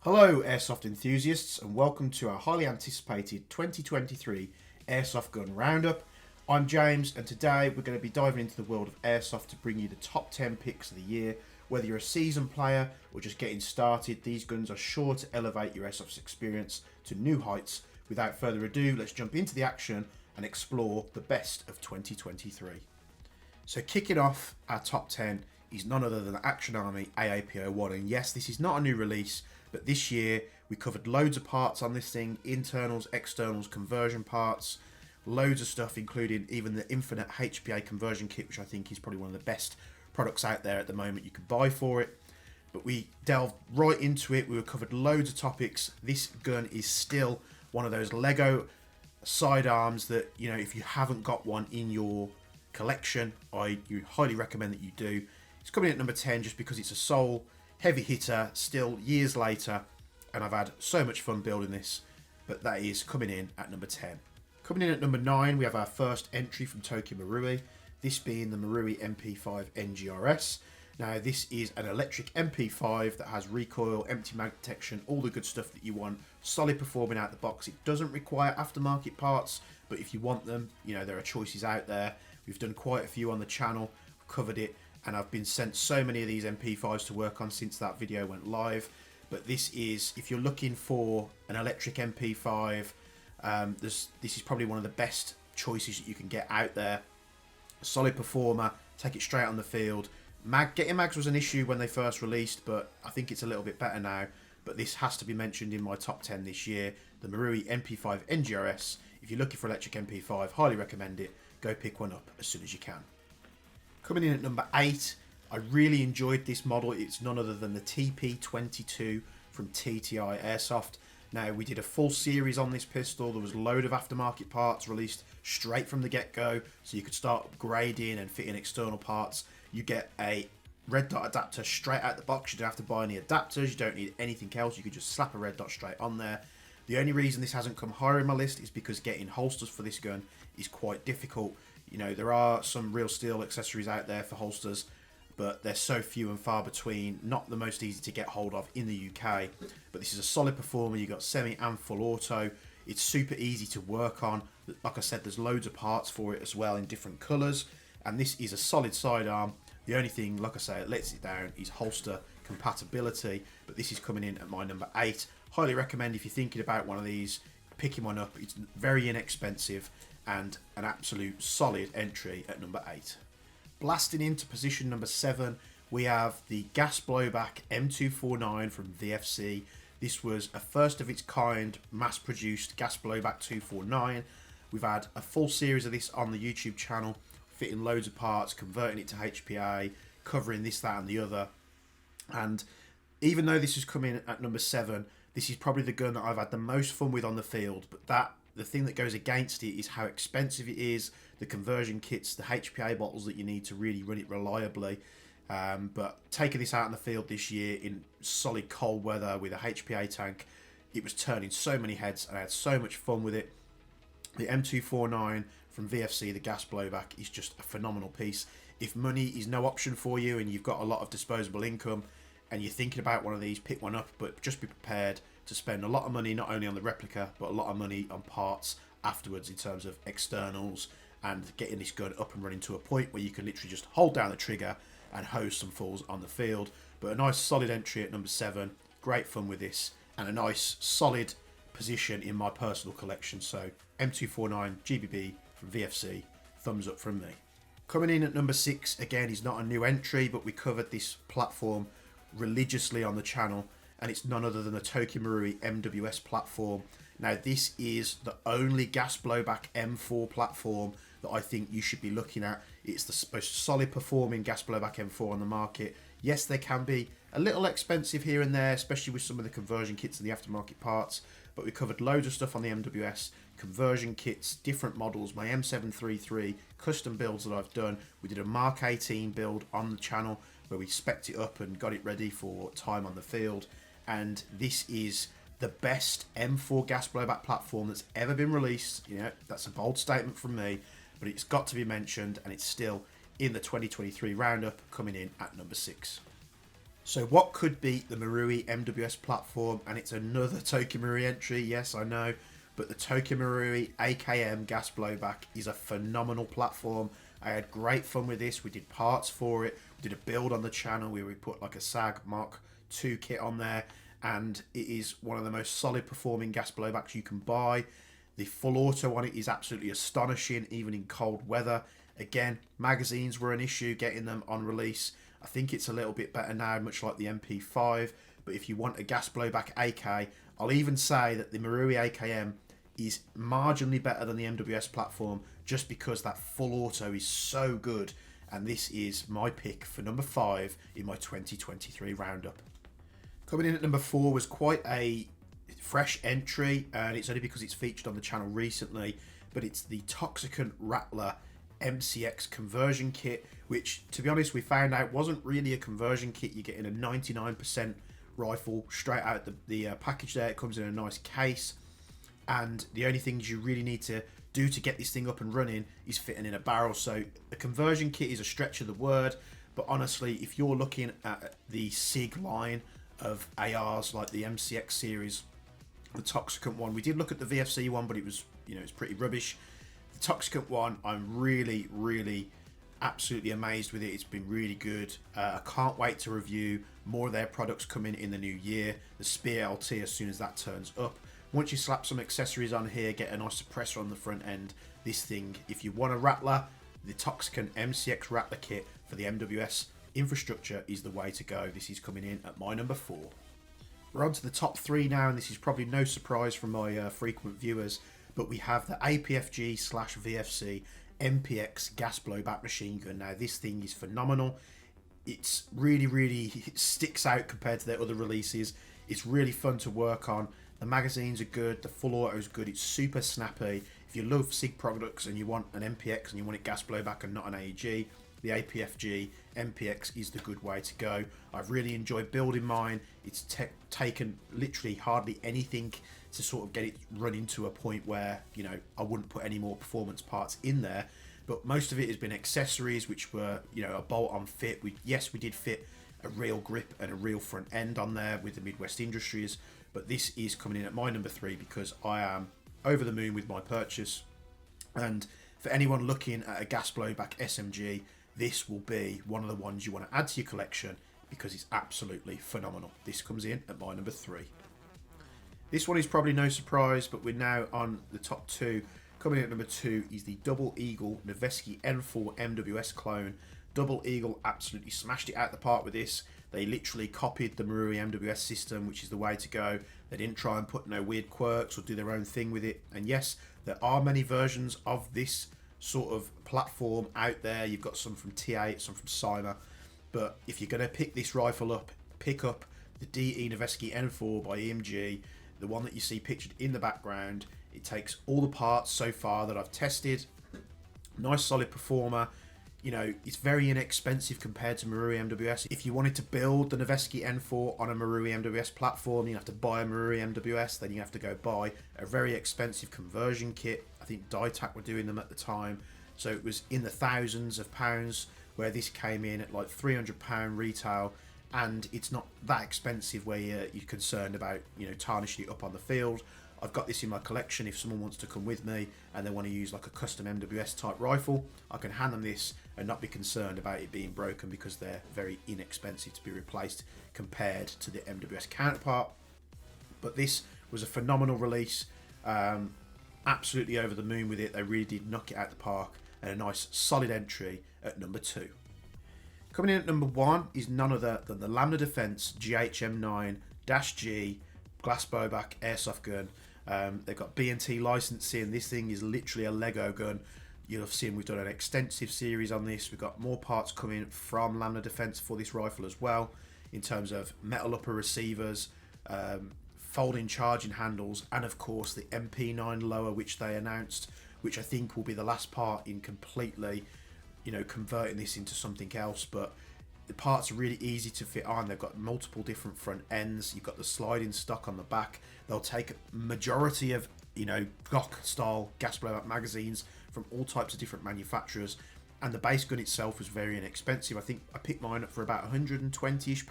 Hello Airsoft enthusiasts and welcome to our highly anticipated 2023 Airsoft Gun Roundup. I'm James and today we're going to be diving into the world of Airsoft to bring you the top 10 picks of the year. Whether you're a seasoned player or just getting started, these guns are sure to elevate your Airsoft experience to new heights. Without further ado, let's jump into the action and explore the best of 2023. So kicking off our top 10 is none other than the Action Army AAP1, and yes, this is not a new release, but this year we covered loads of parts on this thing, internals, externals, conversion parts, loads of stuff including even the infinite HPA conversion kit, which I think is probably one of the best products out there at the moment you can buy for it. But we delved right into it, we covered loads of topics. This gun is still one of those Lego sidearms that, you know, if you haven't got one in your collection, I highly recommend that you do. It's coming in at number 10 just because it's a sole heavy hitter still years later, and I've had so much fun building this, but that is coming in at number 10. Coming in at number 9 we have our first entry from Toky Marui, this being the Marui MP5 NGS. Now this is an electric MP5 that has recoil, empty mag detection, all the good stuff that you want, solid performing out the box. It doesn't require aftermarket parts, but if you want them, you know, there are choices out there. We've done quite a few on the channel, covered it, and I've been sent so many of these MP5s to work on since that video went live. But this is, if you're looking for an electric MP5, this is probably one of the best choices that you can get out there. Solid performer, take it straight on the field. Getting mags was an issue when they first released, but I think it's a little bit better now. But this has to be mentioned in my top 10 this year, the Marui MP5 NGS. If you're looking for electric MP5, highly recommend it. Go pick one up as soon as you can. Coming in at number 8, I really enjoyed this model. It's none other than the TP22 from TTI Airsoft. Now, we did a full series on this pistol. There was a load of aftermarket parts released straight from the get-go, so you could start upgrading and fitting external parts. You get a red dot adapter straight out the box. You don't have to buy any adapters. You don't need anything else. You could just slap a red dot straight on there. The only reason this hasn't come higher in my list is because getting holsters for this gun is quite difficult. You know, there are some real steel accessories out there for holsters, but they're so few and far between, not the most easy to get hold of in the UK. But this is a solid performer. You've got semi and full auto. It's super easy to work on. Like I said, there's loads of parts for it as well in different colours, and this is a solid sidearm. The only thing, like I say, that lets it down is holster compatibility, but this is coming in at my number 8. Highly recommend if you're thinking about one of these, picking one up. It's very inexpensive and an absolute solid entry at number 8. Blasting into position number 7, we have the gas blowback M249 from VFC. This was a first of its kind mass-produced gas blowback 249. We've had a full series of this on the YouTube channel, fitting loads of parts, converting it to HPA, covering this, that and the other. And even though this is coming at number 7, this is probably the gun that I've had the most fun with on the field, but the thing that goes against it is how expensive it is, the conversion kits, the HPA bottles that you need to really run it reliably. But taking this out in the field this year in solid cold weather with a HPA tank, it was turning so many heads and I had so much fun with it. The M249 from VFC, the gas blowback, is just a phenomenal piece. If money is no option for you and you've got a lot of disposable income and you're thinking about one of these, pick one up, but just be prepared to spend a lot of money not only on the replica but a lot of money on parts afterwards in terms of externals and getting this gun up and running to a point where you can literally just hold down the trigger and hose some fools on the field. But a nice solid entry at number 7, great fun with this, and a nice solid position in my personal collection. So M249 GBB from VFC, thumbs up from me. Coming in at number 6, again, is not a new entry, but we covered this platform religiously on the channel, and it's none other than the Toky Marui MWS platform. Now this is the only gas blowback M4 platform that I think you should be looking at. It's the most solid performing gas blowback M4 on the market. Yes, they can be a little expensive here and there, especially with some of the conversion kits and the aftermarket parts, but we covered loads of stuff on the MWS, conversion kits, different models, my M733, custom builds that I've done. We did a Mark 18 build on the channel where we spec'd it up and got it ready for time on the field. And this is the best M4 gas blowback platform that's ever been released. You know, that's a bold statement from me, but it's got to be mentioned, and it's still in the 2023 roundup, coming in at number 6. So what could be the Marui MWS platform? And it's another Toky Marui entry, yes I know, but the Toky Marui AKM gas blowback is a phenomenal platform. I had great fun with this. We did parts for it, we did a build on the channel where we put like a SAG Mark II kit on there, and it is one of the most solid performing gas blowbacks you can buy. The full auto on it is absolutely astonishing, even in cold weather. Again, magazines were an issue getting them on release. I think it's a little bit better now, much like the MP5. But if you want a gas blowback AK, I'll even say that the Marui AKM is marginally better than the MWS platform, just because that full auto is so good. And this is my pick for number 5 in my 2023 roundup. Coming in at number 4 was quite a fresh entry, and it's only because it's featured on the channel recently, but it's the Toxicant MCX Conversion Kit, which, to be honest, we found out wasn't really a conversion kit. You're getting a 99% rifle straight out the package there. It comes in a nice case, and the only things you really need to do to get this thing up and running is fitting in a barrel. So a conversion kit is a stretch of the word, but honestly, if you're looking at the SIG line of ARs like the MCX series, the Toxicant one, we did look at the VFC one, but it was, it's pretty rubbish. The Toxicant one, I'm really absolutely amazed with it. It's been really good. I can't wait to review more of their products coming in the new year. The Spear LT, as soon as that turns up. Once you slap some accessories on here, get a nice suppressor on the front end, this thing, if you want a rattler, the Toxicant MCX Rattler Kit for the MWS infrastructure is the way to go. This is coming in at my number 4. We're on to the top 3 now, and this is probably no surprise from my frequent viewers, but we have the APFG/VFC MPX gas blowback machine gun. Now this thing is phenomenal. It's it sticks out compared to their other releases. It's really fun to work on. The magazines are good, the full auto is good, it's super snappy. If you love SIG products and you want an MPX and you want it gas blowback and not an AEG, the APFG MPX is the good way to go. I've really enjoyed building mine. It's taken literally hardly anything to sort of get it running to a point where, I wouldn't put any more performance parts in there. But most of it has been accessories, which were, a bolt-on fit. We did fit a real grip and a real front end on there with the Midwest Industries. But this is coming in at my number 3 because I am over the moon with my purchase. And for anyone looking at a gas blowback SMG, this will be one of the ones you want to add to your collection because it's absolutely phenomenal. This comes in at my number 3. This one is probably no surprise, but we're now on the top 2. Coming in at number 2 is the Double Eagle Noveske N4 MWS clone. Double Eagle absolutely smashed it out the park with this. They literally copied the Marui MWS system, which is the way to go. They didn't try and put no weird quirks or do their own thing with it. And yes, there are many versions of this sort of platform out there. You've got some from T8, some from Cyma. But if you're going to pick this rifle up, pick up the DE Noveske N4 by EMG, the one that you see pictured in the background. It takes all the parts so far that I've tested. Nice solid performer. It's very inexpensive compared to Marui MWS. If you wanted to build the Noveske N4 on a Marui MWS platform, you have to buy a Marui MWS, then you have to go buy a very expensive conversion kit. I think Dytac were doing them at the time. So it was in the thousands of pounds, where this came in at like £300 retail, and it's not that expensive where you're concerned about, tarnishing it up on the field. I've got this in my collection. If someone wants to come with me and they want to use like a custom MWS type rifle, I can hand them this and not be concerned about it being broken because they're very inexpensive to be replaced compared to the MWS counterpart. But this was a phenomenal release. Absolutely over the moon with it. They really did knock it out the park, and a nice solid entry at number 2. Coming in at number 1 is none other than the Lamda Defense GHM9-G glass blowback airsoft gun. They've got B&T licensing. This thing is literally a Lego gun. You'll have seen we've done an extensive series on this. We've got more parts coming from Lamda Defense for this rifle as well, in terms of metal upper receivers, folding charging handles, and of course the MP9 lower, which they announced, which I think will be the last part in completely, converting this into something else. But the parts are really easy to fit on. They've got multiple different front ends. You've got the sliding stock on the back. They'll take a majority of, Glock style gas blowback magazines from all types of different manufacturers, and the base gun itself was very inexpensive. I think I picked mine up for about £120-ish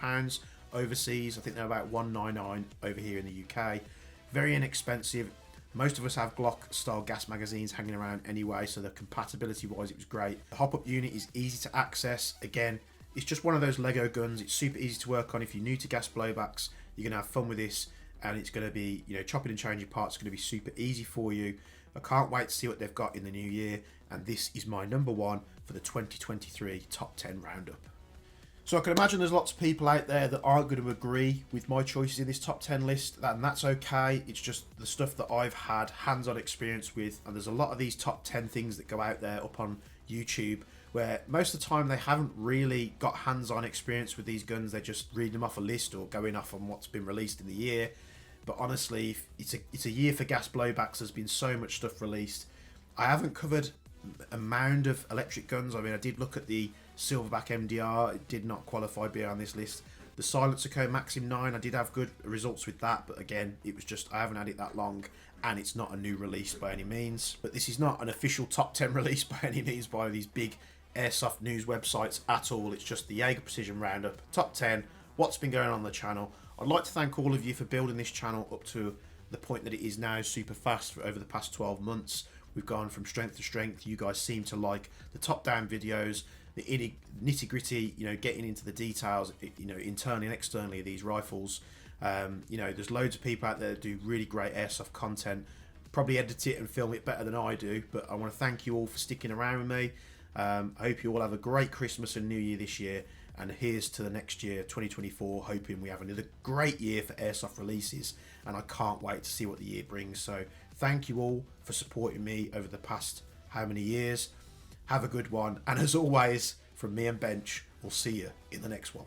overseas. I think they're about £199 over here in the UK. Very inexpensive. Most of us have Glock style gas magazines hanging around anyway, so the compatibility wise it was great. The hop up unit is easy to access. Again, it's just one of those Lego guns. It's super easy to work on. If you're new to gas blowbacks, you're gonna have fun with this, and it's gonna be, you know, chopping and changing parts is gonna be super easy for you. I can't wait to see what they've got in the new year, and this is my number one for the 2023 top 10 roundup. So I can imagine there's lots of people out there that aren't going to agree with my choices in this top 10 list, and that's okay. It's just the stuff that I've had hands-on experience with, and there's a lot of these top 10 things that go out there up on YouTube where most of the time they haven't really got hands-on experience with these guns. They're just reading them off a list or going off on what's been released in the year. But honestly, it's a year for gas blowbacks. There's been so much stuff released. I haven't covered a mound of electric guns. I mean, I did look at the Silverback MDR. It did not qualify being on this list. The Silencer Co Maxim 9, I did have good results with that, but again, it was just, I haven't had it that long, and it's not a new release by any means. But this is not an official top 10 release by any means by these big airsoft news websites at all. It's just the Jaeger Precision Roundup, top 10, what's been going on the channel. I'd like to thank all of you for building this channel up to the point that it is now super fast for over the past 12 months. We've gone from strength to strength. You guys seem to like the top-down videos, the nitty-gritty, you know, getting into the details, you know, internally and externally of these rifles. You know, there's loads of people out there that do really great airsoft content, probably edit it and film it better than I do, but I want to thank you all for sticking around with me. I hope you all have a great Christmas and New Year this year, and here's to the next year, 2024, hoping we have another great year for airsoft releases, and I can't wait to see what the year brings. So thank you all for supporting me over the past how many years. Have a good one, and as always, from me and Bench, we'll see you in the next one.